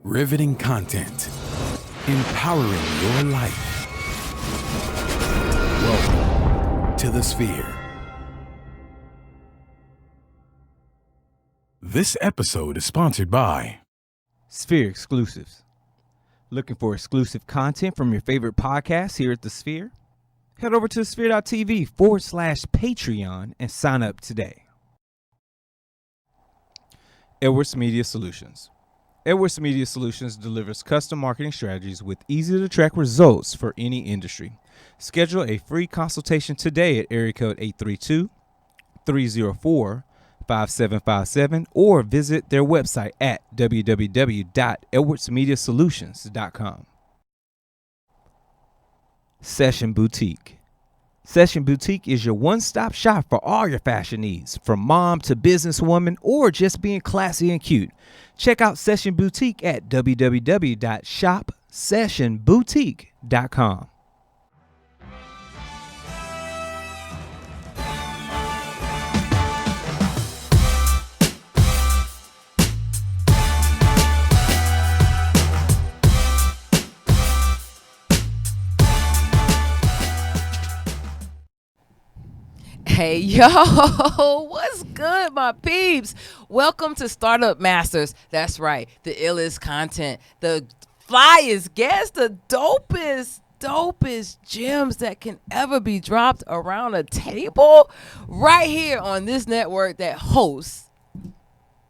Riveting content. Empowering your life. Welcome to the Sphere. This episode is sponsored by Sphere Exclusives. Looking for exclusive content from your favorite podcasts here at the Sphere? Head over to sphere.tv/Patreon and sign up today. Edwards Media Solutions. Edwards Media Solutions delivers custom marketing strategies with easy-to-track results for any industry. Schedule a free consultation today at area code 832-304-5757 or visit their website at www.edwardsmediasolutions.com. Session Boutique. Session Boutique is your one-stop shop for all your fashion needs, from mom to businesswoman or just being classy and cute. Check out Session Boutique at www.shopsessionboutique.com. Hey, yo, what's good, my peeps? Welcome to Startup Masters. That's right, the illest content, the flyest guests, the dopest gems that can ever be dropped around a table right here on this network that hosts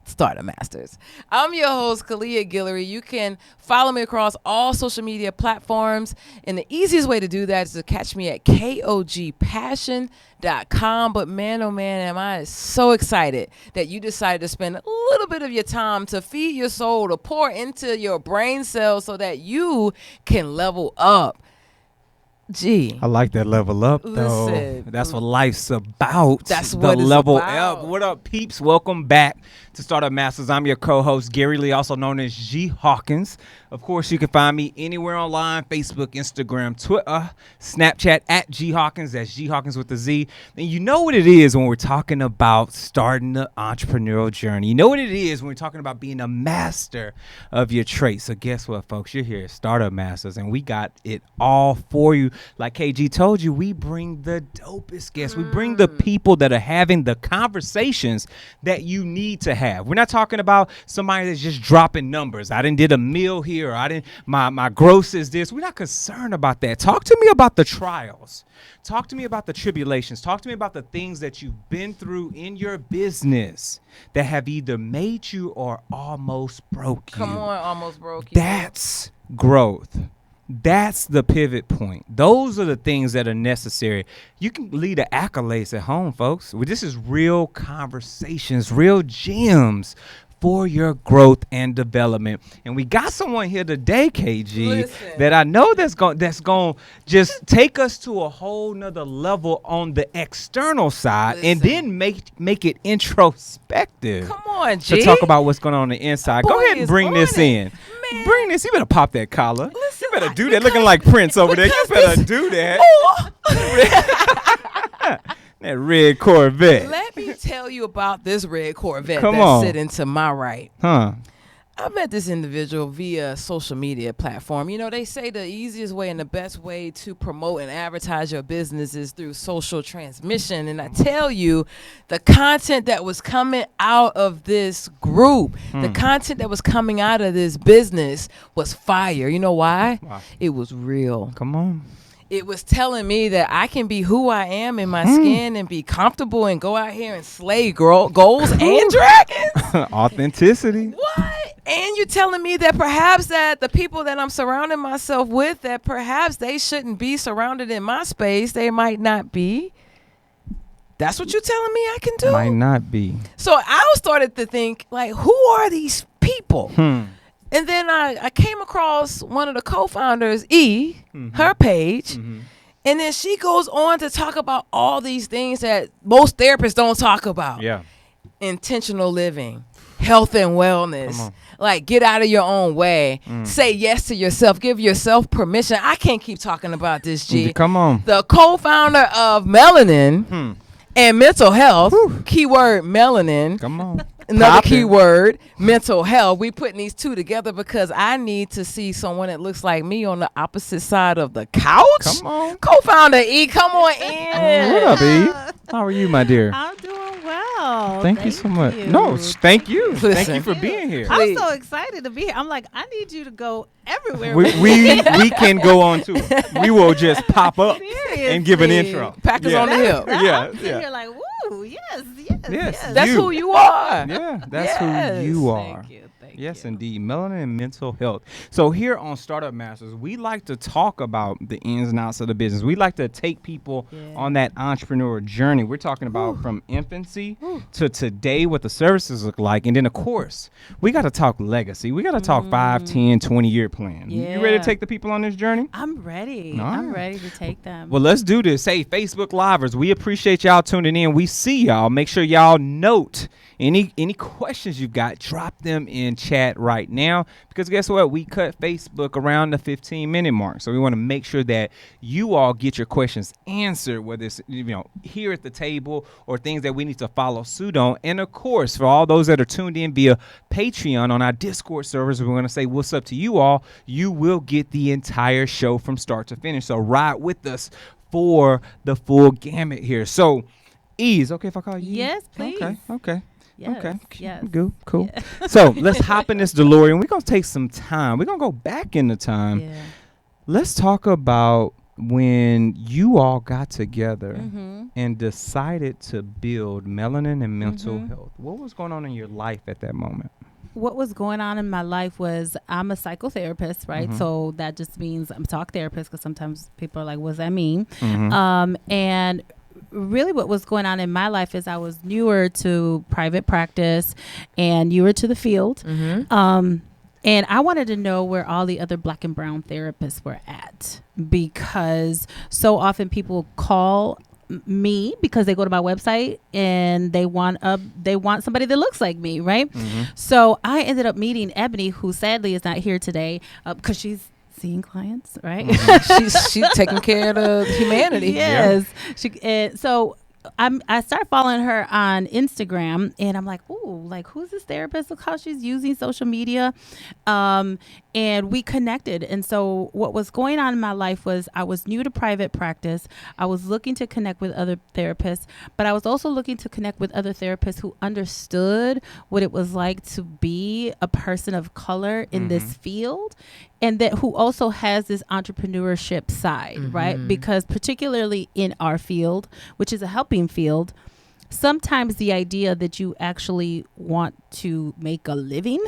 Startup Masters. I'm your host, Kalia Guillory. You can follow me across all social media platforms, and the easiest way to do that is to catch me at kogpassion.com. But man, oh man, am I so excited that you decided to spend a little bit of your time to feed your soul, to pour into your brain cells so that you can level up. Gee, I like that level up, though. Listen, that's what life's about. That's the what it's level about. up. What up, peeps? Welcome back to Startup Masters. I'm your co-host, Gary Lee, also known as G Hawkins. Of course, you can find me anywhere online: Facebook, Instagram, Twitter, Snapchat at G Hawkins. That's G Hawkins with a Z. And you know what it is when we're talking about starting the entrepreneurial journey. You know what it is when we're talking about being a master of your traits. So guess what, folks? You're here at Startup Masters, and we got it all for you. Like KG told you, we bring the dopest guests. We bring the people that are having the conversations that you need to have. We're not talking about somebody that's just dropping numbers. I didn't did a meal here. Or I didn't. My gross is this. We're not concerned about that. Talk to me about the trials. Talk to me about the tribulations. Talk to me about the things that you've been through in your business that have either made you or almost broke you. Come on, almost broke you. That's growth. That's the pivot point. Those are the things that are necessary. You can leave the accolades at home, folks. This is real conversations, real gems for your growth and development. And we got someone here today, KG, Listen. that I know that's going to just take us to a whole nother level on the external side. Listen. And then make it introspective. Come on, G. To talk about what's going on the inside. Go Boy ahead and is bring on this it. in. Man. Bring this. You better pop that collar. Listen, You better do that. Looking like Prince over there. You because better do that. Oh. That red Corvette. Let me tell you about this red Corvette Come that's on. sitting to my right. Huh. I met this individual via social media platform. You know, they say the easiest way and the best way to promote and advertise your business is through social transmission. And I tell you, the content that was coming out of this group, the content that was coming out of this business was fire. You know why? Why? It was real. Come on. It was telling me that I can be who I am in my skin and be comfortable and go out here and slay goals and dragons. Authenticity. What? And you're telling me that perhaps that the people that I'm surrounding myself with, that perhaps they shouldn't be surrounded in my space. They might not be. That's what you're telling me I can do? Might not be. So I started to think, like, who are these people? And then I came across one of the co-founders, her page, and then she goes on to talk about all these things that most therapists don't talk about. Yeah. Intentional living, health and wellness, like get out of your own way, say yes to yourself, give yourself permission. I can't keep talking about this, G. Come on. The co-founder of Melanin and mental health, keyword melanin. Come on. Another Poppin'. keyword, mental health. We putting these two together because I need to see someone that looks like me on the opposite side of the couch. Come on. Co-founder E, come on in. What up, Eve? How are you, my dear? I'm doing well. Thank you so much. No, thank you. Thank Listen. you for being here. Please. I'm so excited to be here. I'm like, I need you to go everywhere. We with me. we can go on tour. We will just pop up and give an Seriously. intro. Pack us on the hill. Yeah, I'm sitting yeah. here like, woo, yes. Yes. That's You. who you are. Yeah, that's Yes. who you are. Thank you. Thank Yes, you. indeed. Melanin and mental health. So here on Startup Masters, we like to talk about the ins and outs of the business. We like to take people on that entrepreneur journey. We're talking about from infancy to today, what the services look like. And then, of course, we got to talk legacy. We got to talk 5, 10, 20-year plan. You ready to Yeah. take the people on this journey? I'm ready. All I'm right. ready to take them. Well, let's do this. Hey, Facebook Livers, we appreciate y'all tuning in. We see y'all. Make sure y'all note any questions you've got. Drop them in chat right now because guess what? We cut Facebook around the 15-minute mark. So we want to make sure that you all get your questions answered, whether it's here at the table or things that we need to follow suit on. And, of course, for all those that are tuned in via Patreon on our Discord servers, we want to say what's up to you all. You will get the entire show from start to finish. So ride with us for the full gamut here. So, Ease, okay if I call you? Yes, please. Okay. Yes, Okay. yes. Good. Cool. So let's hop in this DeLorean. We're gonna take some time. We're gonna go back in the time. Yeah. Let's talk about when you all got together Mm-hmm. and decided to build Melanin and mental health. What was going on in your life at that moment? What was going on in my life was I'm a psychotherapist, right? Mhm. So that just means I'm a talk therapist because sometimes people are like, what does that mean? Mhm. And really what was going on in my life is I was newer to private practice and newer to the field. And I wanted to know where all the other black and brown therapists were at because so often people call me because they go to my website and they want somebody that looks like me, right? So I ended up meeting Ebony, who sadly is not here today because she's seeing clients, right? she's taking care of the humanity. Yes. So I started following her on Instagram and I'm like, ooh, like who's this therapist? Look how she's using social media. And we connected. And so what was going on in my life was I was new to private practice. I was looking to connect with other therapists, but I was also looking to connect with other therapists who understood what it was like to be a person of color in this field and that who also has this entrepreneurship side, right? Because particularly in our field, which is a helping field, sometimes the idea that you actually want to make a living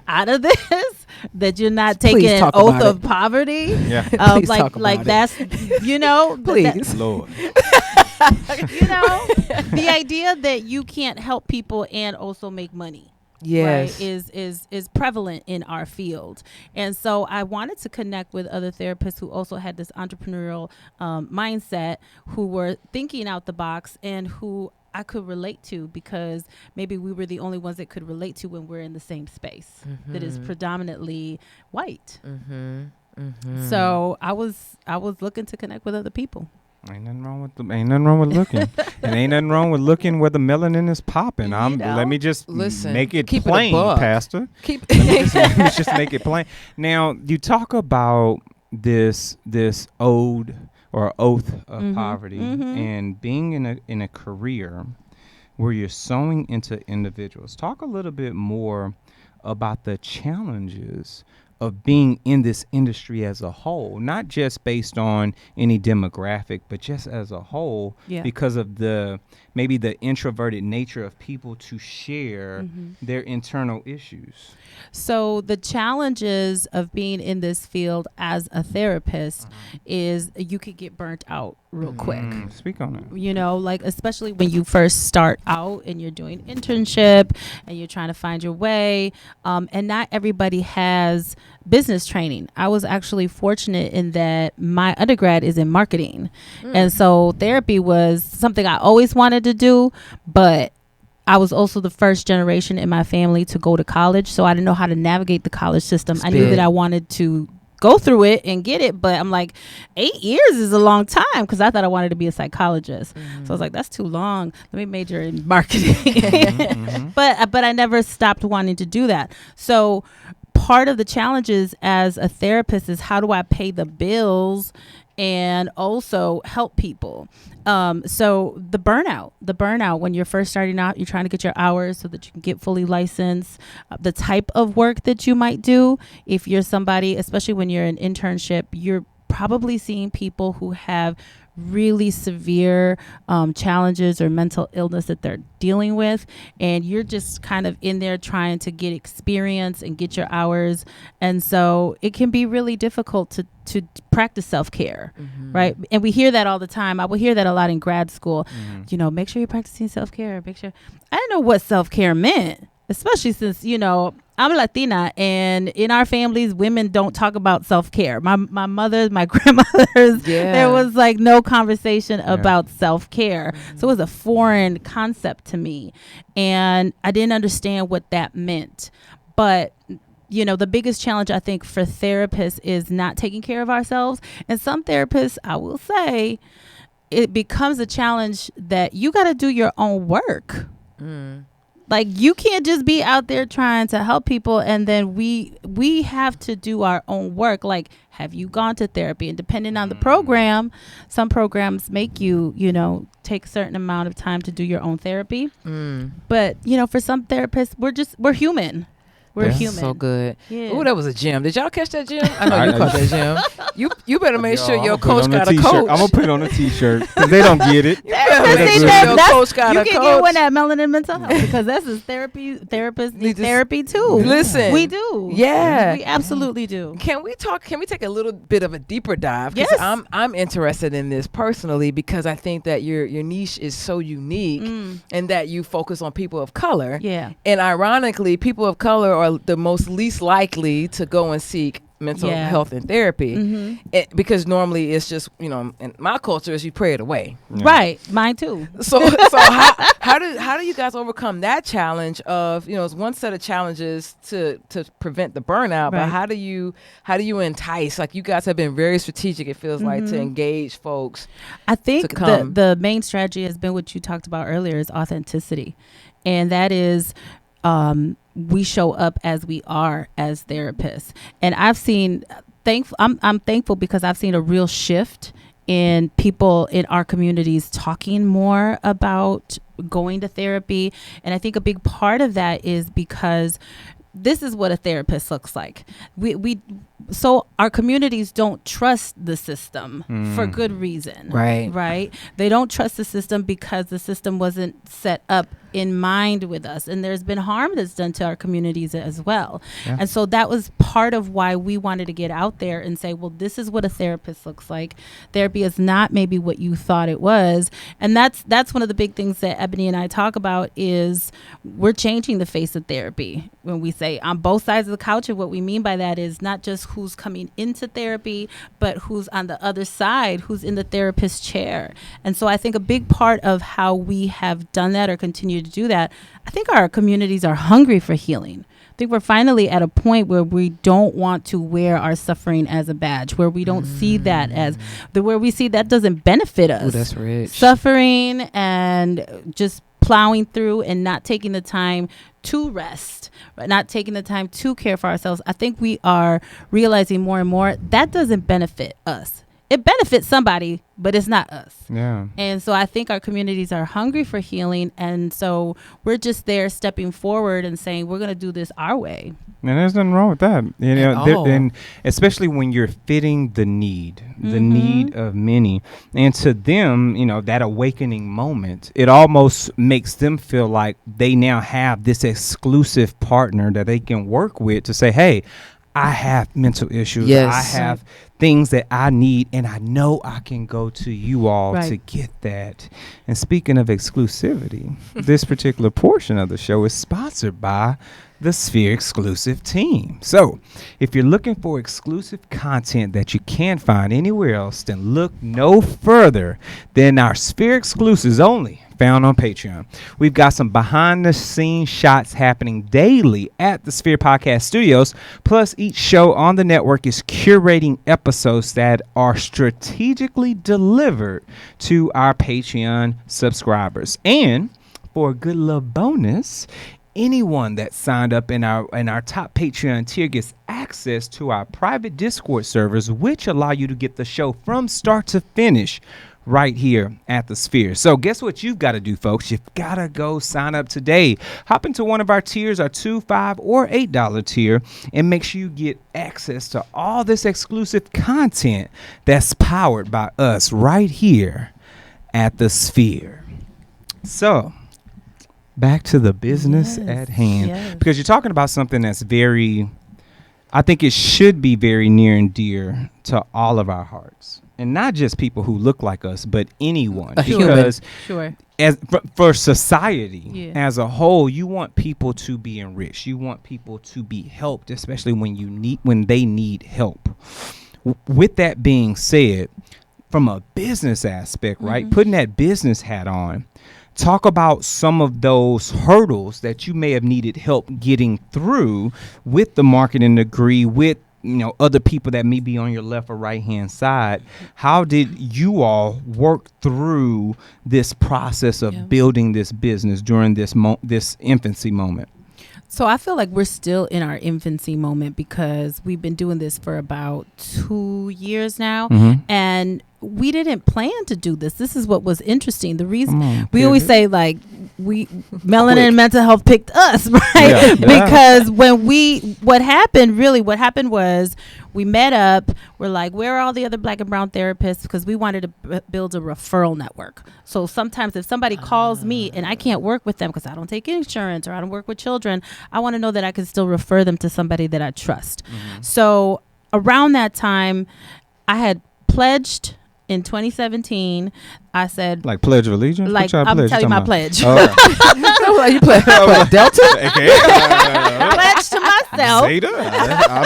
out of this, that you're not Please taking an talk oath about of poverty, Yeah. Please talk about like it. that's, Please. Lord. the idea that you can't help people and also make money. Yes. Right, is prevalent in our field. And so I wanted to connect with other therapists who also had this entrepreneurial mindset, who were thinking out the box and who I could relate to because maybe we were the only ones that could relate to when we're in the same space that is predominantly white. So I was looking to connect with other people. Ain't nothing wrong with looking. And ain't nothing wrong with looking where the melanin is popping. Let me just Listen, make it keep it a plain, buck. Pastor. Keep Let me just make it plain. Now, you talk about this ode or oath of poverty and being in a career where you're sewing into individuals. Talk a little bit more about the challenges of being in this industry as a whole, not just based on any demographic, but just as a whole, because of maybe the introverted nature of people to share their internal issues. So the challenges of being in this field as a therapist is you could get burnt out real quick. Speak on it. Like especially when you first start out and you're doing internship and you're trying to find your way. And not everybody has business training. I was actually fortunate in that my undergrad is in marketing. And so therapy was something I always wanted to do, but I was also the first generation in my family to go to college. So I didn't know how to navigate the college system. I knew that I wanted to go through it and get it. But I'm like, 8 years is a long time, because I thought I wanted to be a psychologist. So I was like, that's too long. Let me major in marketing. But I never stopped wanting to do that. So part of the challenges as a therapist is, how do I pay the bills and also help people? So the burnout when you're first starting out, you're trying to get your hours so that you can get fully licensed. The type of work that you might do, if you're somebody, especially when you're in internship, you're probably seeing people who have really severe challenges or mental illness that they're dealing with, and you're just kind of in there trying to get experience and get your hours. And so it can be really difficult to practice self-care, right? And we hear that all the time. I would hear that a lot in grad school. You know, make sure you're practicing self-care. Make sure. I didn't know what self-care meant, especially since, you know, I'm Latina, and in our families, women don't talk about self-care. My mothers, my grandmothers, there was like no conversation about self-care. So it was a foreign concept to me, and I didn't understand what that meant. But you know, the biggest challenge I think for therapists is not taking care of ourselves. And some therapists, I will say, it becomes a challenge that you got to do your own work. Like, you can't just be out there trying to help people, and then we have to do our own work. Like, have you gone to therapy? And depending on the program, some programs make you, you know, take a certain amount of time to do your own therapy. But, you know, for some therapists, we're human. We're human. So good. Yeah. Oh, that was a gym. Did y'all catch that gym? I know you caught that gym. You better make sure your coach got a coach. I'm gonna put it on a t-shirt because they don't get it. You can get one at Melanin Mental Health, because that's his therapy. Therapists need therapy too. Listen, we do. Yeah, we absolutely do. Can we take a little bit of a deeper dive? Yes. I'm interested in this personally, because I think that your niche is so unique, and that you focus on people of color. Yeah. And ironically, people of color are the most least likely to go and seek mental health and therapy, because normally it's just, you know, in my culture is you pray it away. Right, mine too. So how do you guys overcome that challenge of, you know, it's one set of challenges to prevent the burnout, but how do you entice? Like, you guys have been very strategic, it feels like, to engage folks. I think the main strategy has been what you talked about earlier, is authenticity, and that is we show up as we are as therapists. And I've seen, I'm thankful, because I've seen a real shift in people in our communities talking more about going to therapy. And I think a big part of that is because this is what a therapist looks like. So our communities don't trust the system for good reason. Right. They don't trust the system because the system wasn't set up in mind with us. And there's been harm that's done to our communities as well. Yeah. And so that was part of why we wanted to get out there and say, well, this is what a therapist looks like. Therapy is not maybe what you thought it was. And that's one of the big things that Ebony and I talk about, is we're changing the face of therapy. When we say on both sides of the couch, and what we mean by that is not just who's coming into therapy, but who's on the other side, who's in the therapist chair. And so I think a big part of how we have done that, or continue to do that, I think our communities are hungry for healing. I think we're finally at a point where we don't want to wear our suffering as a badge, where we don't see that as where we see that doesn't benefit us. Ooh, that's rich. Suffering and just plowing through and not taking the time to rest, not taking the time to care for ourselves. I think we are realizing more and more that doesn't benefit us. It benefits somebody, but it's not us. Yeah. And so I think our communities are hungry for healing. And so we're just there stepping forward and saying, we're going to do this our way. And there's nothing wrong with that. You know, and especially when you're fitting the need of many. And to them, you know, that awakening moment, it almost makes them feel like they now have this exclusive partner that they can work with to say, hey, I have mental issues. Yes. I have things that I need, and I know I can go to you all to get that. And speaking of exclusivity, this particular portion of the show is sponsored by the Sphere Exclusive team. So if you're looking for exclusive content that you can't find anywhere else, then look no further than our Sphere Exclusives only found on Patreon. We've got some behind the scenes shots happening daily at the Sphere Podcast Studios. Plus, each show on the network is curating episodes that are strategically delivered to our Patreon subscribers. And for a good little bonus, anyone that signed up in our top Patreon tier gets access to our private Discord servers, which allow you to get the show from start to finish right here at the Sphere. So guess what you've got to do, folks? You've got to go sign up today. Hop into one of our tiers, our $2, $5, or $8 tier, and make sure you get access to all this exclusive content that's powered by us right here at the Sphere. So back to the business at hand, because you're talking about something that's very, I think it should be very near and dear to all of our hearts, and not just people who look like us, but anyone. Because as for society as a whole, you want people to be enriched. You want people to be helped, especially when they need help. With that being said, from a business aspect, right, putting that business hat on, talk about some of those hurdles that you may have needed help getting through with the marketing degree, with other people that may be on your left or right hand side. How did you all work through this process of building this business during this infancy moment? So I feel like we're still in our infancy moment because we've been doing this for about 2 years now, and we didn't plan to do this. This is what was interesting. The reason we always say, like, Melanin and mental health picked us, right? Because what happened was we met up. We're like, where are all the other Black and brown therapists? Because we wanted to build a referral network. So sometimes if somebody calls me and I can't work with them because I don't take insurance or I don't work with children, I want to know that I can still refer them to somebody that I trust. So around that time, I had pledged in 2017. I said, like Pledge of Allegiance? Like, I'm telling you my pledge. You pledge Delta? Pledge to myself. Zeta?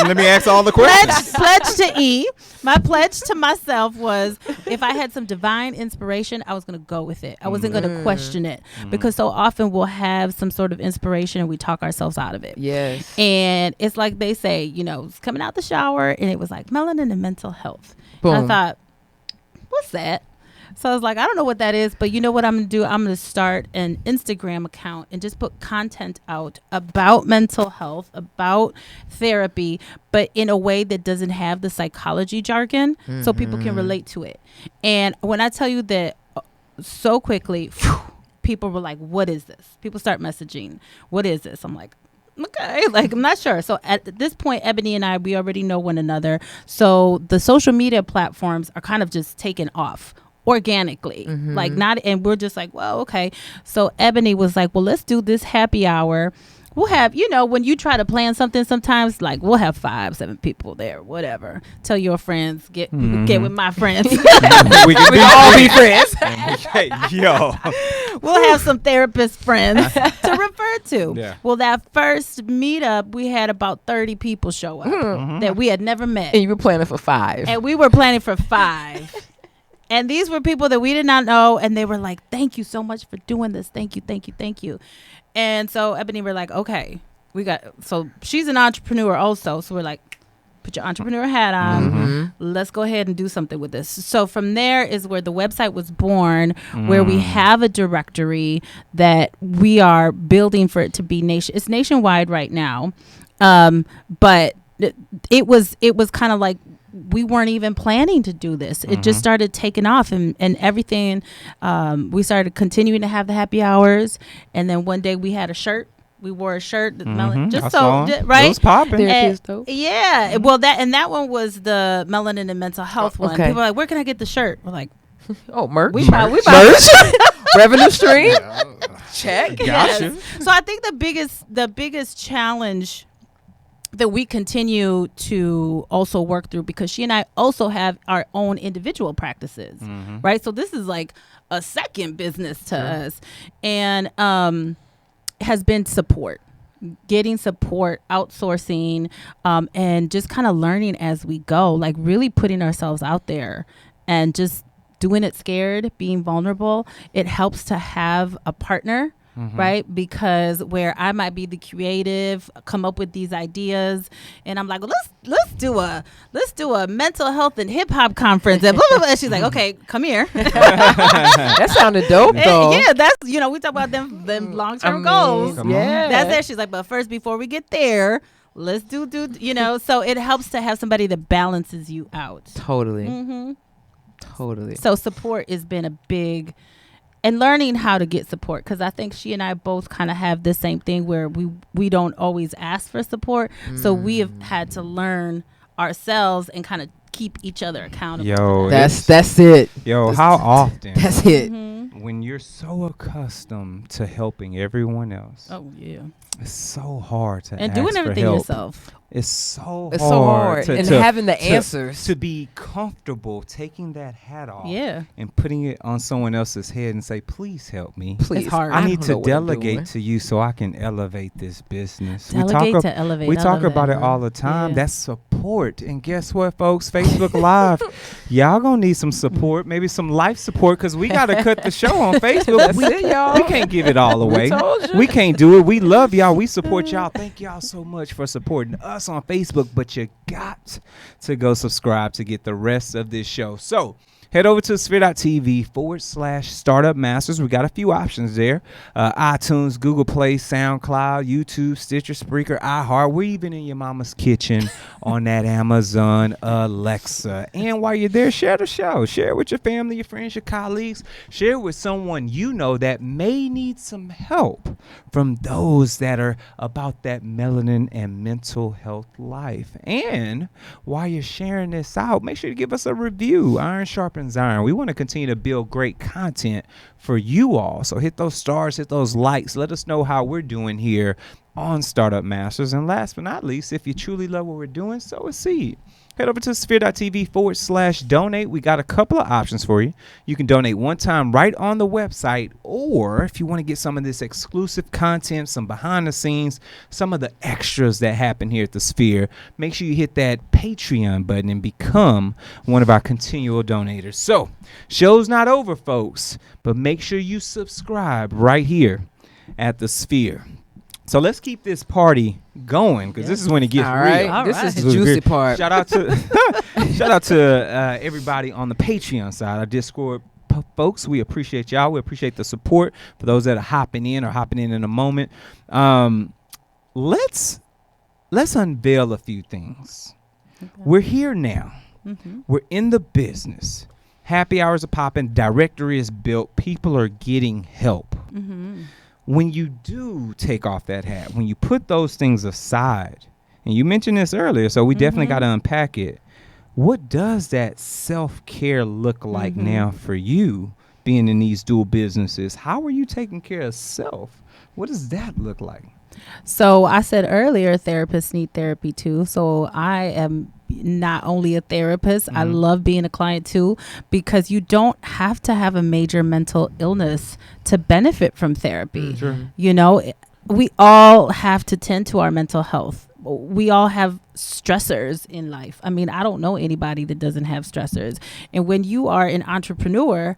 Let me ask all the questions. Pledge to E. My pledge to myself was, if I had some divine inspiration, I was going to go with it. I wasn't going to question it, because so often we'll have some sort of inspiration and we talk ourselves out of it. Yes. And it's like they say, it's coming out the shower, and it was like melanin and mental health. Boom. And I thought, what's that? So I was like, I don't know what that is, but you know what I'm going to do? I'm going to start an Instagram account and just put content out about mental health, about therapy, but in a way that doesn't have the psychology jargon, so people can relate to it. And when I tell you that so quickly, people were like, what is this? People start messaging, what is this? I'm like, okay, like, I'm not sure. So at this point, Ebony and I, we already know one another. So the social media platforms are kind of just taken off organically, like not, and we're just like, well, okay. So Ebony was like, well, let's do this happy hour. We'll have, when you try to plan something, sometimes like we'll have 5-7 people there, whatever. Tell your friends, get with my friends. we can all be friends. Yo. We'll have some therapist friends to refer to. Yeah. Well, that first meetup, we had about 30 people show up that we had never met. And you were planning for 5. And we were planning for 5. And these were people that we did not know. And they were like, thank you so much for doing this. Thank you, thank you, thank you. And so Ebony, we're like, okay, so she's an entrepreneur also. So we're like, put your entrepreneur hat on. Let's go ahead and do something with this. So from there is where the website was born, where we have a directory that we are building for it to be it's nationwide right now. But it was kind of like, we weren't even planning to do this. It just started taking off, and everything. We started continuing to have the happy hours, and then one day we had a shirt. We wore a shirt, just so right. It was popping. Yeah. Well, that one was the melanin and mental health one. People are like, where can I get the shirt? We're like, merch. We buy Revenue stream. Check. Gotcha. So I think the biggest challenge that we continue to also work through, because she and I also have our own individual practices, right? So this is like a second business to us, and has been getting support, outsourcing, and just kind of learning as we go, like really putting ourselves out there and just doing it scared, being vulnerable, it helps to have a partner. Right, because where I might be the creative, come up with these ideas, and I'm like, well, let's do a mental health and hip hop conference, and blah, blah, blah. And she's like, okay, come here. That sounded dope, though. Yeah, that's we talk about them long term goals. Yeah, that's it. She's like, but first, before we get there, let's do. So it helps to have somebody that balances you out. Totally. Totally. So support has been a big. And learning how to get support, because I think she and I both kind of have the same thing where we don't always ask for support. So we have had to learn ourselves and kind of keep each other accountable. Yo, that's it. Yo, how often? That's it. When you're so accustomed to helping everyone else. Oh, yeah. It's so hard to and ask doing for everything help. yourself. It's so hard. And having the answers. To be comfortable taking that hat off. Yeah. And putting it on someone else's head and say, please help me. Please. It's hard. I need to delegate to you so I can elevate this business. Delegate to elevate. We talk about it all the time. Yeah. That's support. And guess what, folks? Facebook Live, y'all gonna need some support, maybe some life support, because we got to cut the show on Facebook. That's it, y'all. We can't give it all away. told you. We can't do it. We love y'all. We support y'all. Thank y'all so much for supporting us on Facebook. But you got to go subscribe to get the rest of this show. So head over to sphere.tv/startup masters. We got a few options there. iTunes, Google Play, SoundCloud, YouTube, Stitcher, Spreaker, iHeart. We're even in your mama's kitchen on that Amazon Alexa. And while you're there, share the show. Share it with your family, your friends, your colleagues. Share it with someone you know that may need some help from those that are about that melanin and mental health life. And while you're sharing this out, make sure to give us a review. Iron sharpens iron. We want to continue to build great content for you all. So hit those stars, hit those likes. Let us know how we're doing here on Startup Masters. And last but not least, if you truly love what we're doing, sow a seed. Head over to sphere.tv/donate. We got a couple of options for you. You can donate one time right on the website, or if you want to get some of this exclusive content, some behind the scenes, some of the extras that happen here at the Sphere, make sure you hit that Patreon button and become one of our continual donators. So, show's not over, folks, but make sure you subscribe right here at the Sphere. So let's keep this party going, because this is when it gets all right. real. All This right. is the juicy part. Shout out to everybody on the Patreon side, our Discord folks. We appreciate y'all. We appreciate the support for those that are hopping in or hopping in a moment. Let's unveil a few things. Okay. We're here now. We're in the business. Happy hours are popping. Directory is built. People are getting help. When you do take off that hat, when you put those things aside, and you mentioned this earlier, so we definitely got to unpack it. What does that self-care look like now for you, being in these dual businesses? How are you taking care of self? What does that look like? So I said earlier, therapists need therapy too. So I am not only a therapist, I love being a client too, because you don't have to have a major mental illness to benefit from therapy. Sure. You know, we all have to tend to our mental health. We all have stressors in life. I mean, I don't know anybody that doesn't have stressors. And when you are an entrepreneur,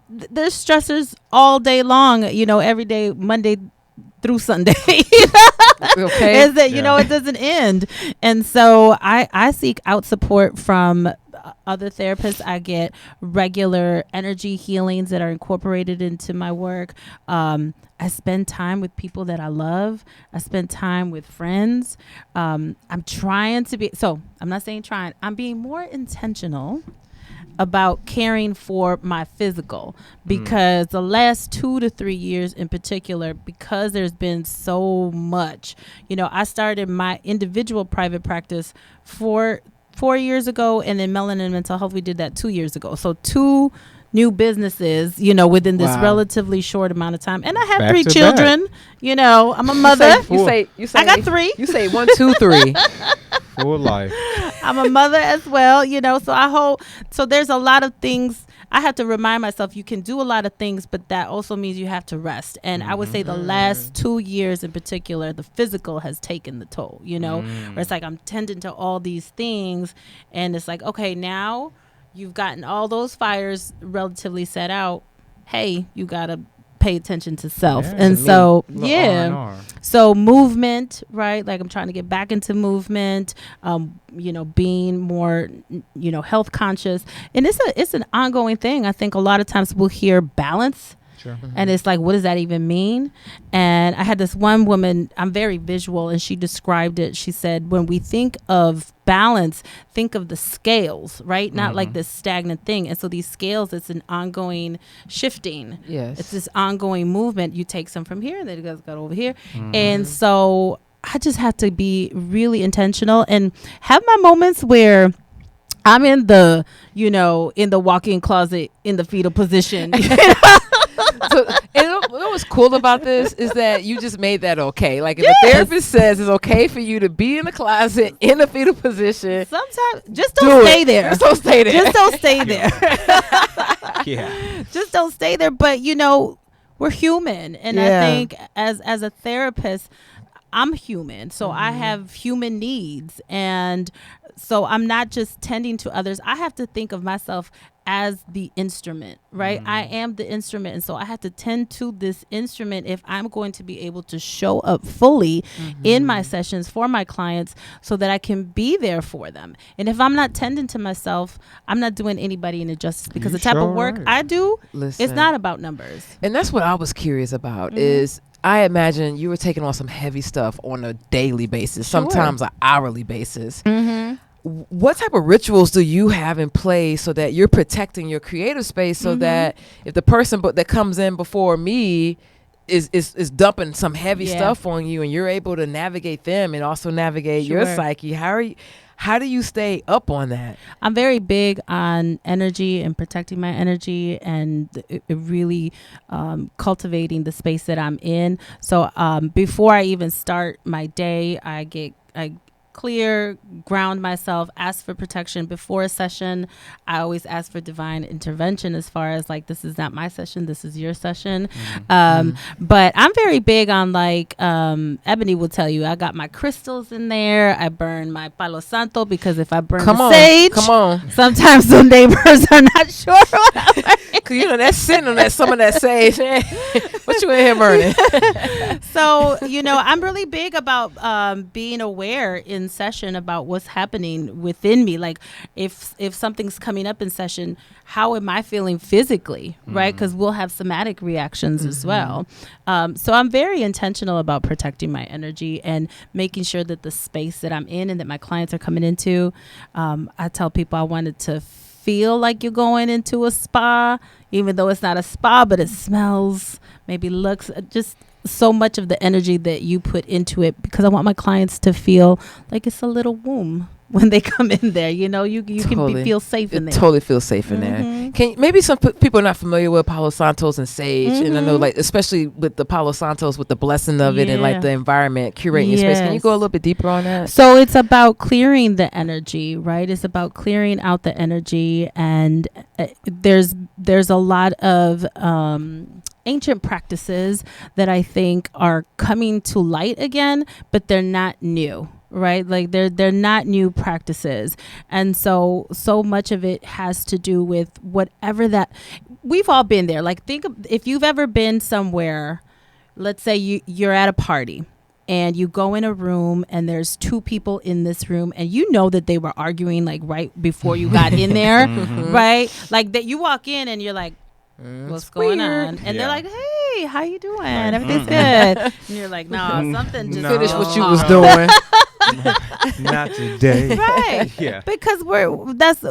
there's stressors all day long, you know, every day, Monday through Sunday. Okay. Is that, you know, it doesn't end. And so I seek out support from other therapists. I get regular energy healings that are incorporated into my work. I spend time with people that I love. I spend time with friends. I'm trying to be, so I'm not saying trying, I'm being more intentional about caring for my physical, because the last 2 to 3 years in particular, because there's been so much, you know, I started my individual private practice 4 years ago, and then Melanin Mental Health, we did that 2 years ago. So 2 new businesses, you know, within this relatively short amount of time. And I have Back 3 to children, you know, I'm a mother. You say I got 3. You say 1, 2, 3. Full life. I'm a mother as well, you know, so there's a lot of things I have to remind myself. You can do a lot of things, but that also means you have to rest. And I would say the last 2 years in particular, the physical has taken the toll, you know, where it's like I'm tending to all these things, and it's like, okay, now you've gotten all those fires relatively set out, hey, you gotta pay attention to self. Yeah, And it's a so little yeah, R&R. so movement, right? Like I'm trying to get back into movement, being more, health conscious. And it's an ongoing thing. I think a lot of times we'll hear balance. Sure. And it's like, what does that even mean? And I had this one woman, I'm very visual, and she described it. She said, when we think of balance, think of the scales, right? Not like this stagnant thing. And so these scales, it's an ongoing shifting. Yes. It's this ongoing movement. You take some from here and then it goes over here. And so I just have to be really intentional and have my moments where I'm in the, in the walk-in closet in the fetal position. So, and what was cool about this is that you just made that okay. Like if a therapist says it's okay for you to be in the closet in the fetal position, Sometimes just don't stay there. Just don't stay there. Just don't stay there. Yeah. Just don't stay there. But we're human, and I think as a therapist, I'm human, so I have human needs, and so I'm not just tending to others. I have to think of myself as the instrument, right? I am the instrument, and so I have to tend to this instrument if I'm going to be able to show up fully in my sessions for my clients so that I can be there for them. And if I'm not tending to myself, I'm not doing anybody any justice, because the type of work I do, it's not about numbers. And that's what I was curious about is I imagine you were taking on some heavy stuff on a daily basis, sometimes an hourly basis. What type of rituals do you have in place so that you're protecting your creative space so that if the person that comes in before me is dumping some heavy stuff on you and you're able to navigate them and also navigate your psyche, how do you stay up on that? I'm very big on energy and protecting my energy and it really cultivating the space that I'm in. So before I even start my day, I clear, ground myself, ask for protection before a session. I always ask for divine intervention as far as like, this is not my session, this is your session. But I'm very big on like, Ebony will tell you, I got my crystals in there. I burn my Palo Santo, because if I burn sage, sometimes the neighbors are not sure what I'm burning. Cause that's sitting on some of that sage. What you in here burning? So, I'm really big about being aware in session about what's happening within me. Like if something's coming up in session, how am I feeling physically, right? Because we'll have somatic reactions as well. So I'm very intentional about protecting my energy and making sure that the space that I'm in and that my clients are coming into, I tell people I wanted to feel like you're going into a spa, even though it's not a spa, but it smells, maybe looks, just so much of the energy that you put into it, because I want my clients to feel like it's a little womb when they come in there. You can feel safe in there. Totally feel safe in there. Maybe some people are not familiar with Palo Santos and sage, and I know like especially with the Palo Santos with the blessing of it and like the environment curating your space. Can you go a little bit deeper on that? So it's about clearing the energy, right? It's about clearing out the energy, and there's a lot of ancient practices that I think are coming to light again, but they're not new, right? Like they're not new practices. And so much of it has to do with whatever that we've all been there. Like think of, if you've ever been somewhere, let's say you're at a party and you go in a room and there's two people in this room and that they were arguing like right before you got in there, right? Like that you walk in and you're like, what's going on? And they're like, hey, how you doing? Everything's good. And you're like, no, something just finish what you was doing. Not today. Right. Yeah. Because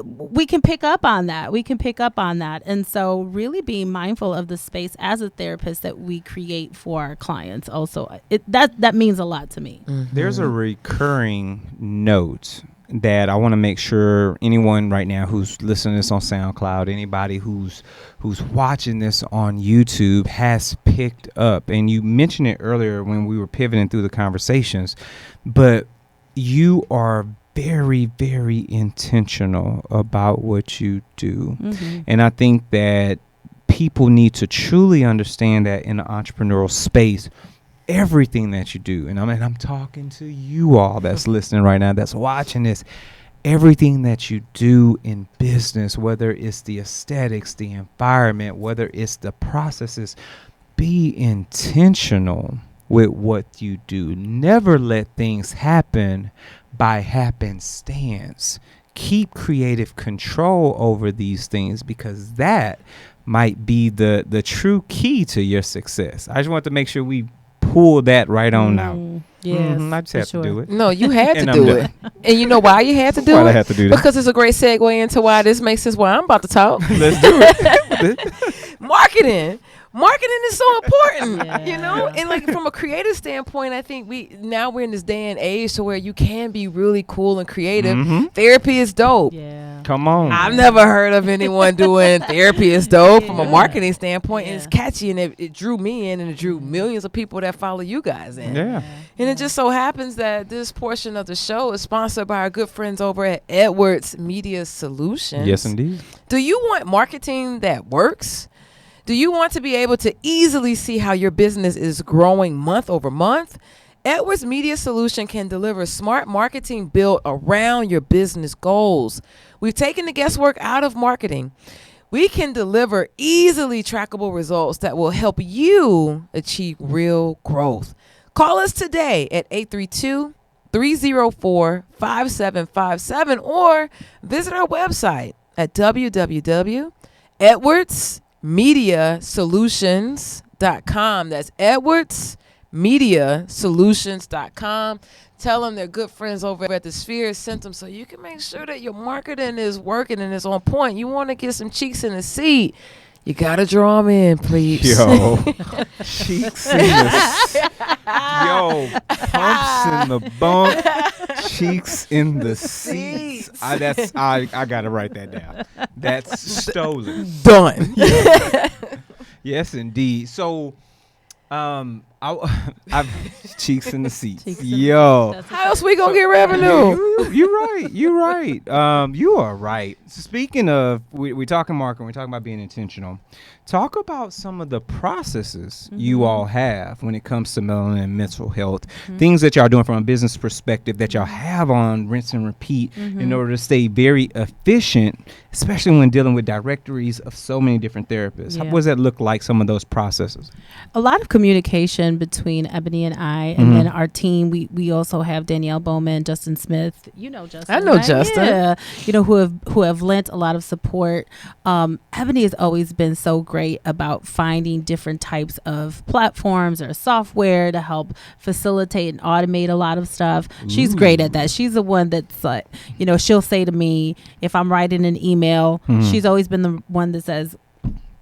we can pick up on that. And so really being mindful of the space as a therapist that we create for our clients also, that means a lot to me. There's a recurring note that I want to make sure anyone right now who's listening to this on SoundCloud, anybody who's watching this on YouTube has picked up. And you mentioned it earlier when we were pivoting through the conversations, but you are very, very intentional about what you do. And I think that people need to truly understand that in the entrepreneurial space, everything that you do, and I'm talking to you all that's listening right now, that's watching this, everything that you do in business, whether it's the aesthetics, the environment, whether it's the processes, be intentional with what you do. Never let things happen by happenstance. Keep creative control over these things, because that might be the true key to your success. I just want to make sure we pull that right on out. Yes, I just have to do it. No, you had to And I'm do done. it. And you know why you had to do Why'd it? I have to do that? Because it's a great segue into why this makes sense why I'm about to talk. Let's do it. Marketing is so important. Yeah. You know, and like from a creative standpoint, I think we're in this day and age to where you can be really cool and creative. Mhm. Therapy is dope. Yeah. Come on. I've never heard of anyone doing therapy is dope from a Yeah. marketing standpoint. And Yeah. it's catchy, and it drew me in, and it drew millions of people that follow you guys in. Yeah. And it just so happens that this portion of the show is sponsored by our good friends over at Edwards Media Solutions. Yes, indeed. Do you want marketing that works? Do you want to be able to easily see how your business is growing month over month? Edwards Media Solution can deliver smart marketing built around your business goals. We've taken the guesswork out of marketing. We can deliver easily trackable results that will help you achieve real growth. Call us today at 832-304-5757 or visit our website at www.edwardsmediasolutions.com. That's edwardsmediasolutions.com. Tell them they're good friends over at the Sphere sent them so you can make sure that your marketing is working and is on point. You want to get some cheeks in the seat. You got to draw them in, please. Yo, cheeks in the pumps in the bump, cheeks in the seats. I gotta write that down. That's stolen. Done. Yes, indeed. So, I've cheeks in the seats. Cheeks in the Yo, That's How else we going to get revenue? You're right. You are right. So speaking of, we talking marketing, we're talking about being intentional. Talk about some of the processes you all have when it comes to melanin and mental health. Things that y'all doing from a business perspective that y'all have on rinse and repeat in order to stay very efficient, especially when dealing with directories of so many different therapists. Yeah. What does that look like, some of those processes? A lot of communication between Ebony and I, and then our team. We also have Danielle Bowman, Justin Smith. You know Justin. I know right? Justin. Yeah. You know, who have lent a lot of support. Ebony has always been so great about finding different types of platforms or software to help facilitate and automate a lot of stuff. She's great at that. She's the one that's like, you know, she'll say to me if I'm writing an email, she's always been the one that says,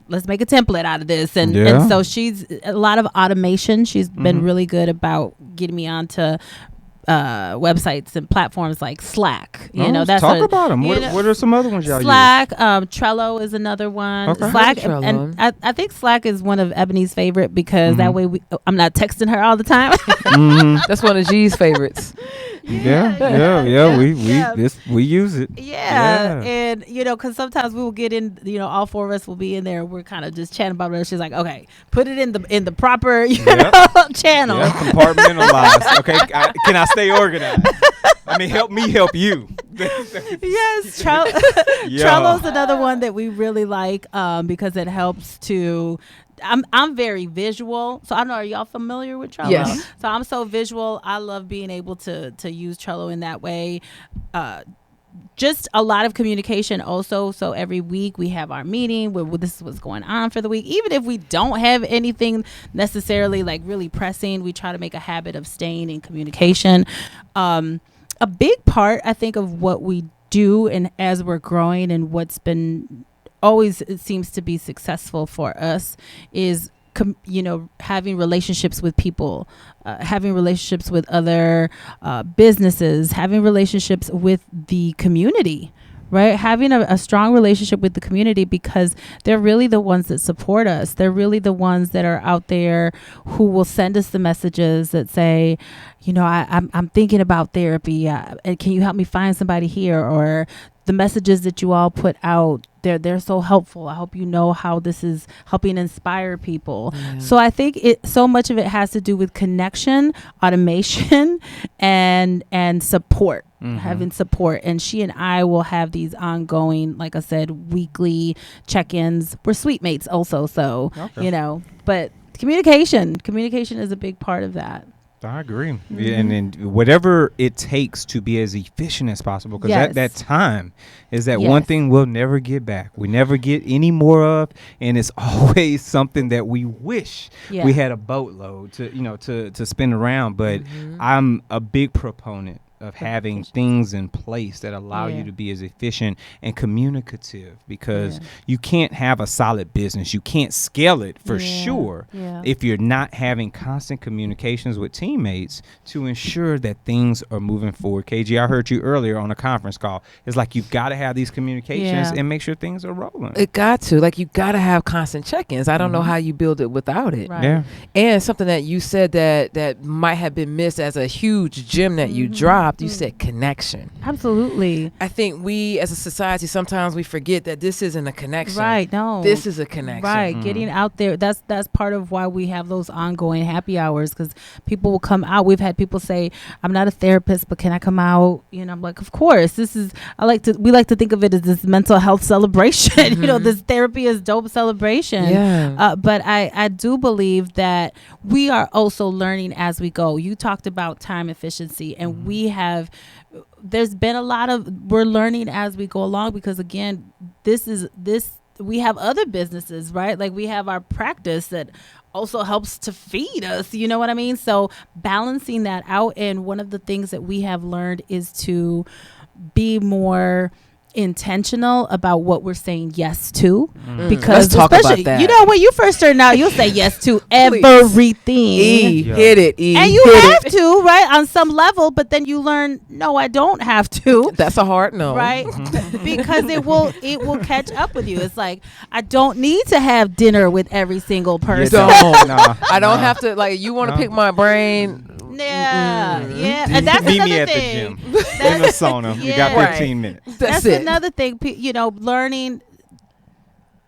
let's make a template out of this. And so she's a lot of automation. She's been really good about getting me onto websites and platforms like Slack. You know, that's talk about them. What are some other ones y'all Slack, Trello is another one. Okay. Slack, Trello. and I think Slack is one of Ebony's favorite because that way I'm not texting her all the time. That's one of G's favorites. Yeah. We use it. Yeah, and you know, because sometimes we will get in, you know, all four of us will be in there. And we're kind of just chatting about it. She's like, "Okay, put it in the proper channel." Yeah, compartmentalized. Okay, can I stay organized? I mean, help me help you. Yes, Trello's another one that we really like because it helps to. I'm very visual, so I don't know. Are y'all familiar with Trello? Yes. So I'm so visual. I love being able to use Trello in that way. Just a lot of communication also. So every week we have our meeting where this is what's going on for the week. Even if we don't have anything necessarily like really pressing, we try to make a habit of staying in communication. A big part, I think, of what we do and as we're growing and what's been always it seems to be successful for us is having relationships with people, having relationships with other businesses, having relationships with the community, right? Having a strong relationship with the community because they're really the ones that support us. They're really the ones that are out there who will send us the messages that say, you know, I'm thinking about therapy. And can you help me find somebody here? Or the messages that you all put out, they're so helpful. I hope you know how this is helping inspire people. So I think so much of it has to do with connection, automation, and support. Having support. And she and I will have these ongoing, like I said, weekly check-ins. We're suite mates also, so but communication is a big part of that. I agree. Yeah, and then whatever it takes to be as efficient as possible, because that time is that one thing we'll never get back. We never get any more of, and it's always something that we wish we had a boatload to spin around. But I'm a big proponent of having things in place that allow you to be as efficient and communicative, because you can't have a solid business. You can't scale it for sure if you're not having constant communications with teammates to ensure that things are moving forward. KG, I heard you earlier on a conference call. It's like you've got to have these communications and make sure things are rolling. It got to. Like, you got to have constant check-ins. I don't know how you build it without it. Right. Yeah. And something that you said that might have been missed as a huge gem that you dropped, you said connection. Absolutely. I think we as a society, sometimes we forget that this isn't a connection. Right. No. This is a connection. Right. Getting out there. That's part of why we have those ongoing happy hours, because people will come out. We've had people say, I'm not a therapist, but can I come out? I'm like, of course. We like to think of it as this mental health celebration. This therapy is dope celebration. Yeah. But I do believe that we are also learning as we go. You talked about time efficiency, and there's been a lot of, we're learning as we go along, because again, we have other businesses, right? Like, we have our practice that also helps to feed us, you know what I mean? So balancing that out. And one of the things that we have learned is to be more intentional about what we're saying yes to, because Let's talk especially about that. when you first start out, you'll say yes to everything. Hit it. And you have to, right, on some level, but then you learn, no, I don't have to. That's a hard no. Right? Because it will catch up with you. It's like, I don't need to have dinner with every single person. I don't have to, like, you want to pick my brain. Yeah. And that's Meet another me at thing. the gym in the sauna. You got 15 minutes. That's it. Another thing, learning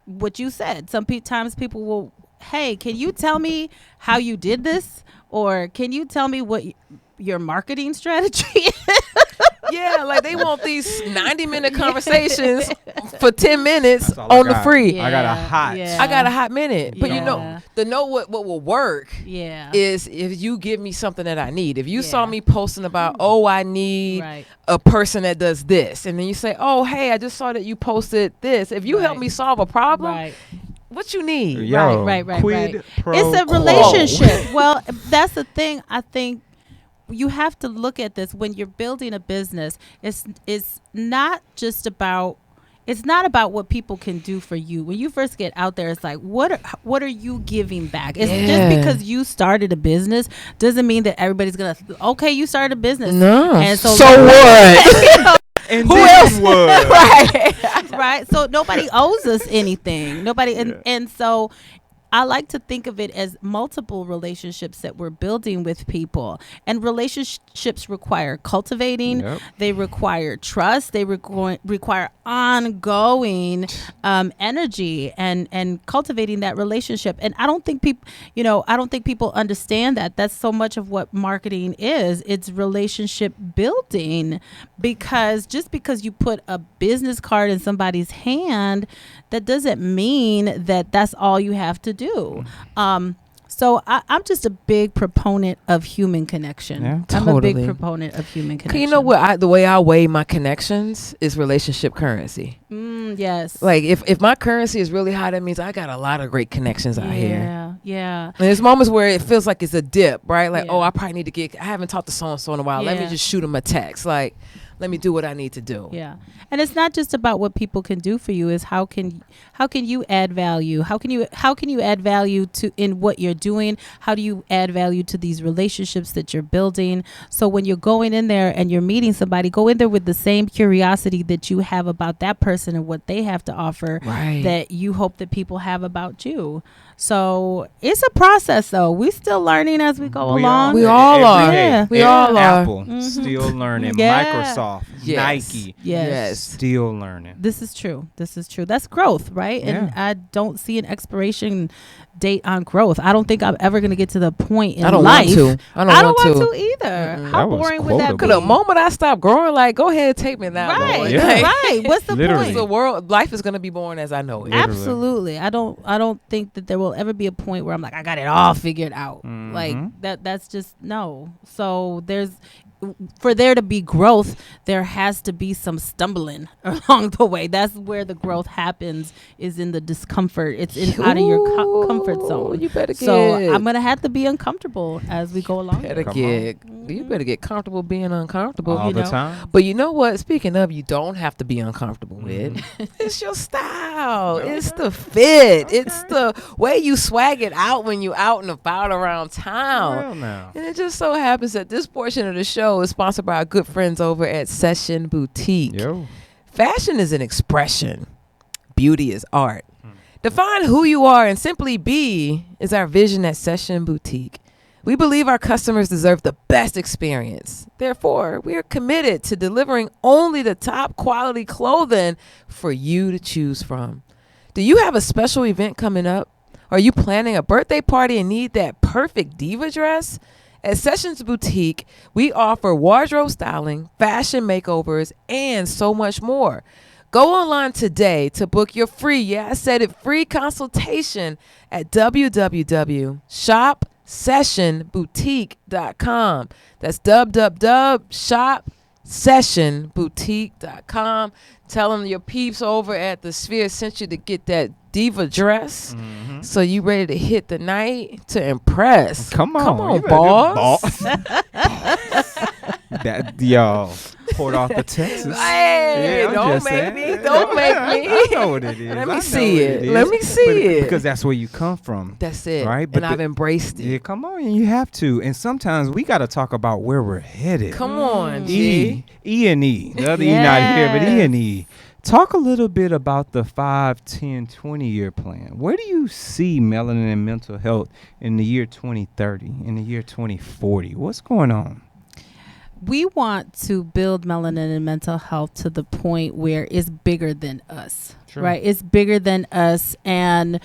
what you said. Sometimes people will, hey, can you tell me how you did this? Or can you tell me what your marketing strategy is? Yeah, like, they want these 90-minute conversations for 10 minutes on the free. I got a hot minute. But what will work is if you give me something that I need. If you saw me posting about, I need a person that does this, and then you say, oh, hey, I just saw that you posted this. If you help me solve a problem, what you need? Yo, right. pro It's a quo. relationship. Well, that's the thing. I think you have to look at this when you're building a business. It's not about what people can do for you. When you first get out there, it's like, what are you giving back? It's just because you started a business doesn't mean that everybody's gonna, okay, you started a business. No. And so what? And who else would? right. So nobody owes us anything. Nobody. And so I like to think of it as multiple relationships that we're building with people. And relationships require cultivating. Yep. They require trust. They require ongoing energy and cultivating that relationship. And I don't think people understand that. That's so much of what marketing is. It's relationship building, because just because you put a business card in somebody's hand, that doesn't mean that that's all you have to do. So I'm just a big proponent of human connection. Yeah, I'm a big totally. proponent of human connection. You know what? The way I weigh my connections is relationship currency. Yes. Like, if my currency is really high, that means I got a lot of great connections out here. Yeah. And there's moments where it feels like it's a dip, right? Like, I probably need to I haven't talked to so-and-so in a while. Let me just shoot them a text. Like, let me do what I need to do. Yeah. And it's not just about what people can do for you, is how can you add value? How can you add value in what you're doing? How do you add value to these relationships that you're building? So when you're going in there and you're meeting somebody, go in there with the same curiosity that you have about that person and what they have to offer, that you hope that people have about you. So it's a process, though. We're still learning as we go along. We all are. Yeah. We all are. Apple still learning. Yeah. Microsoft Nike. Yes. Still learning. This is true. That's growth, right? And I don't see an expiration date on growth. I don't think I'm ever going to get to the point in life. I don't want to either. Mm-mm. How That was boring would that be? quotable. The moment I stop growing, like, go ahead, take me now. Right, Lord. Yeah. right. What's the Literally. point? The world, life is going to be boring as I know it. Literally. Absolutely. I don't think that there will ever be a point where I'm like, I got it all figured out. Like that's just no. So for there to be growth, there has to be some stumbling along the way. That's where the growth happens, is in the discomfort. It's out of your comfort zone. You better get. So I'm gonna have to be uncomfortable as we go along. You better get comfortable being uncomfortable. All you the know? time. But you know what? Speaking of, you don't have to be uncomfortable with. It's your style. It's the fit. It's the way you swag it out when you out and about around town. Real now. And it just so happens that this portion of the show is sponsored by our good friends over at Session Boutique. Yo. Fashion is an expression. Beauty is art. Define who you are and simply be is our vision at Session Boutique. We believe our customers deserve the best experience. Therefore, we are committed to delivering only the top quality clothing for you to choose from. Do you have a special event coming up? Are you planning a birthday party and need that perfect diva dress? At Sessions Boutique, we offer wardrobe styling, fashion makeovers, and so much more. Go online today to book your free, free consultation at www.shopsessionboutique.com. That's www.shopsessionboutique.com. Tell them your peeps over at the Sphere sent you to get that diva dress. So you ready to hit the night to impress. Come on, Come on, you better boss. That y'all poured off the Texas. Hey, I'm don't just make saying. me. Don't make me. I know what it is. Let I me know see what it. is. Let me see it. Because that's where you come from. That's it. Right? And I've embraced it. Yeah, come on, you have to. And sometimes we got to talk about where we're headed. Come on, G. E and E. The other E not here, but E and E. Talk a little bit about the 5, 10, 20-year plan. Where do you see melanin and mental health in the year 2030, in the year 2040? What's going on? We want to build melanin and mental health to the point where it's bigger than us, right? It's bigger than us. And,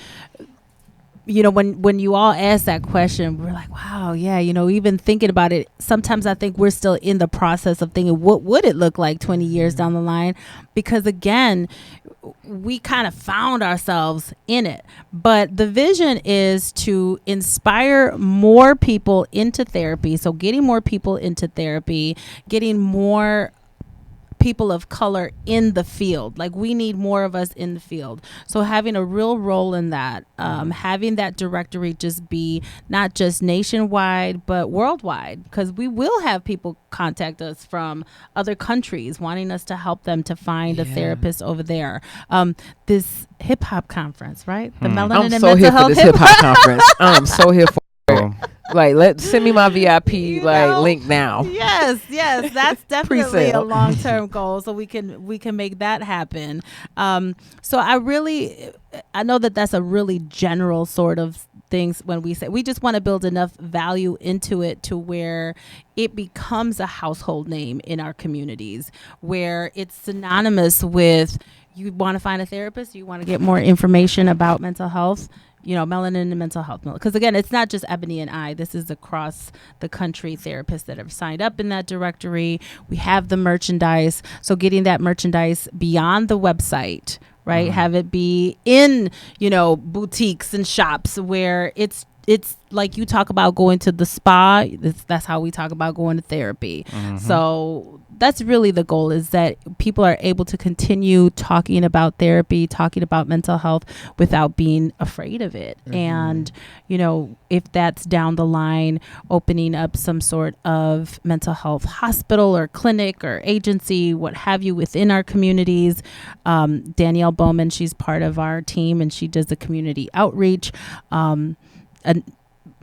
you know, when you all ask that question, we're like, wow, yeah, you know, even thinking about it, sometimes I think we're still in the process of thinking, what would it look like 20 years down the line? Because, again, we kind of found ourselves in it. But the vision is to inspire more people into therapy. So getting more people into therapy, getting more people of color in the field. Like, we need more of us in the field. So having a real role in that, having that directory just be not just nationwide, but worldwide, because we will have people contact us from other countries wanting us to help them to find a therapist over there. This hip hop conference, right? The Melanin I'm and so Mental here for Health this hip hop conference. I'm so here for it. Like, send me my VIP link now. Yes, that's definitely Pre-sale. a long-term goal, so we can make that happen. So I know that that's a really general sort of things when we say we just want to build enough value into it to where it becomes a household name in our communities, where it's synonymous with, you want to find a therapist, you want to get more information about mental health, you know, melanin and mental health. Because, again, it's not just Ebony and I. This is across the country therapists that have signed up in that directory. We have the merchandise. So getting that merchandise beyond the website, right? Have it be in, you know, boutiques and shops where it's like you talk about going to the spa. That's how we talk about going to therapy. So that's really the goal, is that people are able to continue talking about therapy, talking about mental health without being afraid of it. And, you know, if that's down the line, opening up some sort of mental health hospital or clinic or agency, what have you, within our communities. Danielle Bowman, she's part of our team, and she does the community outreach. And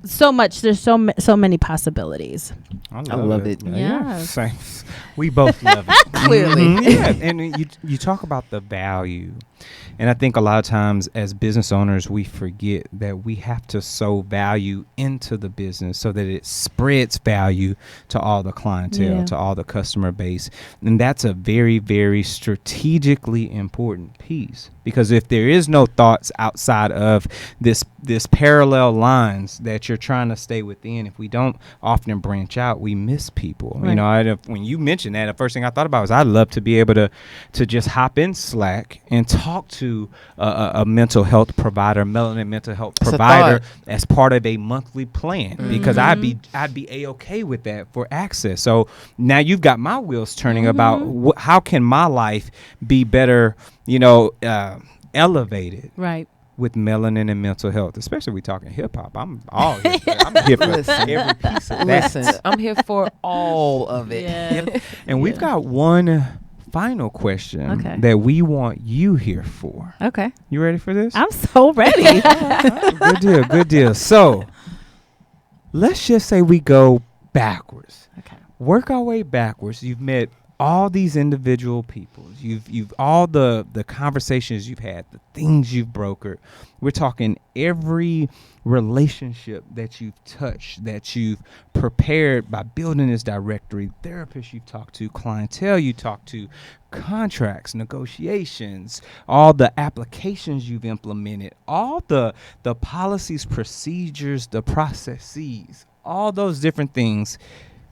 so much. There's so many possibilities. I love it. Yeah, Yes. same. We both love it. Clearly. Yeah, and you talk about the value, and I think a lot of times as business owners we forget that we have to sow value into the business so that it spreads value to all the clientele, Yeah. to all the customer base, and that's a very, very strategically important piece. Because if there is no thoughts outside of this parallel lines that you're trying to stay within, if we don't often branch out, we miss people. Right. You know, when you mentioned that, the first thing I thought about was I'd love to be able to just hop in Slack and talk to a mental health provider, Melanin mental health That's a provider, thought. as part of a monthly plan, because I'd be a-okay with that for access. So now you've got my wheels turning about how can my life be better, elevated Right. with melanin and mental health, especially we talking hip hop. I'm all here for that. I'm here for Listen. every piece of that. Listen, I'm here for all of it. Yeah. And we've got one final question Okay. that we want you here for. Okay. You ready for this? I'm so ready. Good deal, good deal. So let's just say we go backwards. Okay. Work our way backwards. You've met all these individual people. You've all the conversations you've had, the things you've brokered. We're talking every relationship that you've touched, that you've prepared by building this directory, therapists you've talked to, clientele you talked to, contracts, negotiations, all the applications you've implemented, all the policies, procedures, the processes, all those different things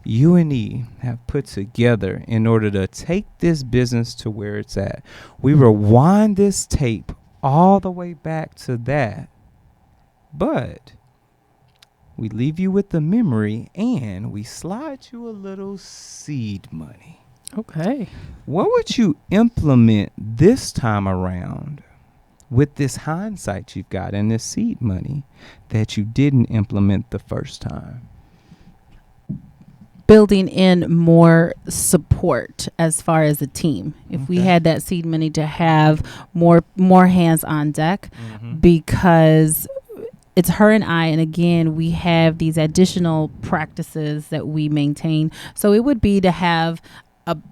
you and E have put together in order to take this business to where it's at. We rewind this tape all the way back to that, but we leave you with the memory and we slide you a little seed money. Okay. What would you implement this time around with this hindsight you've got and this seed money that you didn't implement the first time? Building in more support as far as a team. If we Okay. had that seed money to have more hands on deck, Mm-hmm. because it's her and I, and again, we have these additional practices that we maintain. So it would be to have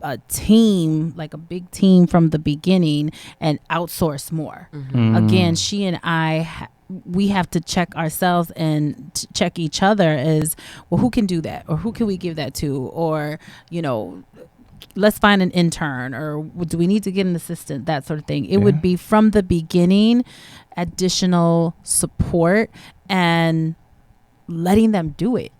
a team, like a big team from the beginning, and outsource more. Again, she and I, we have to check ourselves and check each other as, well, who can do that? Or who can we give that to? Or, let's find an intern, or do we need to get an assistant? That sort of thing. It would be from the beginning, additional support and letting them do it.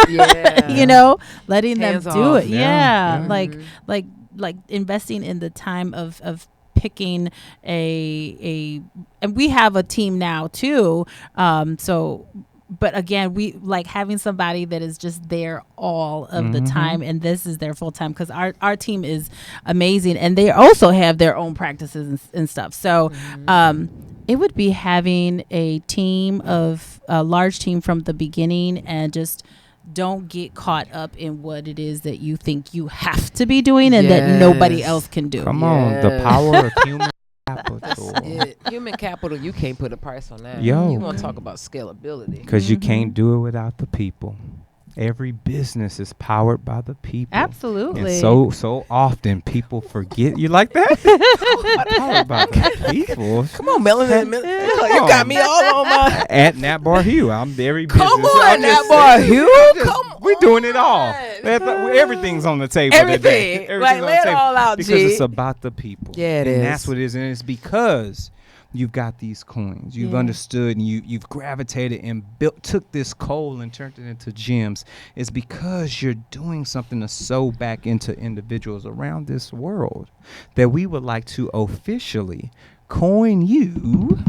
Yeah. Letting Hands them do off. it. Yeah. Yeah. Like investing in the time of picking and we have a team now too. But again, we like having somebody that is just there all of the time, and this is their full time, because our team is amazing, and they also have their own practices and stuff. So it would be having a large team from the beginning, and just don't get caught up in what it is that you think you have to be doing and that nobody Yes. else can do. Come on, the Yeah. power of human capital. Human capital, you can't put a price on that. Yo. You want to talk about scalability. Because you can't do it without the people. Every business is powered by the people. Absolutely. And so often people forget. You like that? Powered by the people. Come on, Melanin. You got me all on my. At Nat Bar Hugh, I'm very business. Come on, I'm just Nat Bar saying, Hugh. just- Come We're doing it all. on. Everything's on the table today. Everything. Everything's Like, on the lay it table. all out, because G. it's about the people. Yeah, it and is. that's what it is. And it's because you've got these coins. You've Yeah. understood, and you've gravitated and took this coal and turned it into gems. It's because you're doing something to sow back into individuals around this world that we would like to officially coin you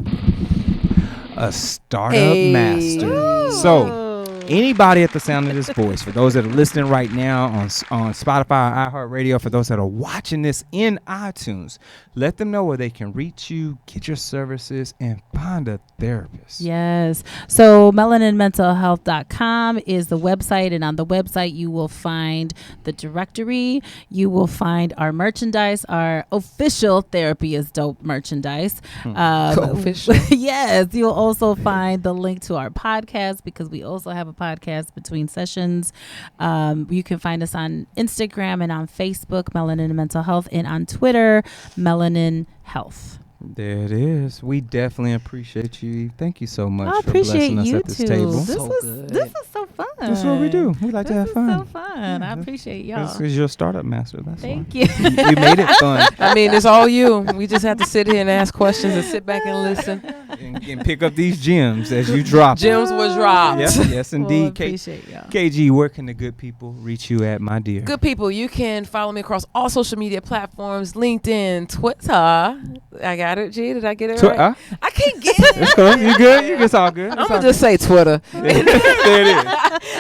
a startup Hey. master. So Anybody at the sound of this voice, for those that are listening right now on Spotify, iHeartRadio, for those that are watching this in iTunes, let them know where they can reach you, get your services, and find a therapist. Yes. So melaninmentalhealth.com is the website, and on the website you will find the directory. You will find our merchandise, our official Therapy is Dope merchandise. Official. Yes. You'll also find the link to our podcast, because we also have a podcast between sessions. You can find us on Instagram and on Facebook, Melanin Mental Health, and on Twitter, Melanin Health. There it is. We definitely appreciate you. Thank you so much I for appreciate blessing us you at this too. table. This So was good. this is so fun. That's what we do. We like to have This fun. is so fun. I appreciate y'all. This is your startup master. That's Thank why. you. You made it fun. I mean, it's all you. We just have to sit here and ask questions and sit back and listen. and pick up these gems as you drop them. Gems were dropped. Yes, Well, I indeed. appreciate y'all. KG, where can the good people reach you at, my dear? Good people, you can follow me across all social media platforms, LinkedIn, Twitter. I got it, G. Did I get it right? I can't get it. It's cool. You good? It's all good. I'm going to just say Twitter. There it is.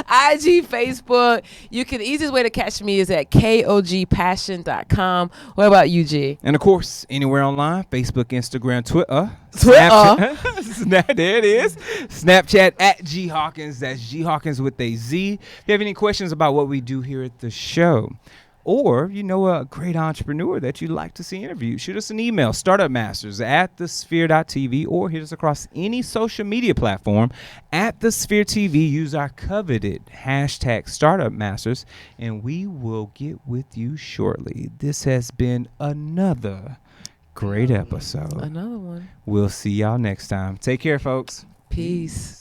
IG, Facebook. The easiest way to catch me is at kogpassion.com. What about you, G? And of course, anywhere online, Facebook, Instagram, Twitter. Snapchat. There it is. Snapchat at G Hawkins. That's G Hawkins with a Z. If you have any questions about what we do here at the show, or you know a great entrepreneur that you'd like to see interviewed, shoot us an email, startupmasters@thesphere.tv, or hit us across any social media platform at the Sphere TV. Use our coveted hashtag StartupMasters, and we will get with you shortly. This has been another great episode. Another one. We'll see y'all next time. Take care, folks. Peace.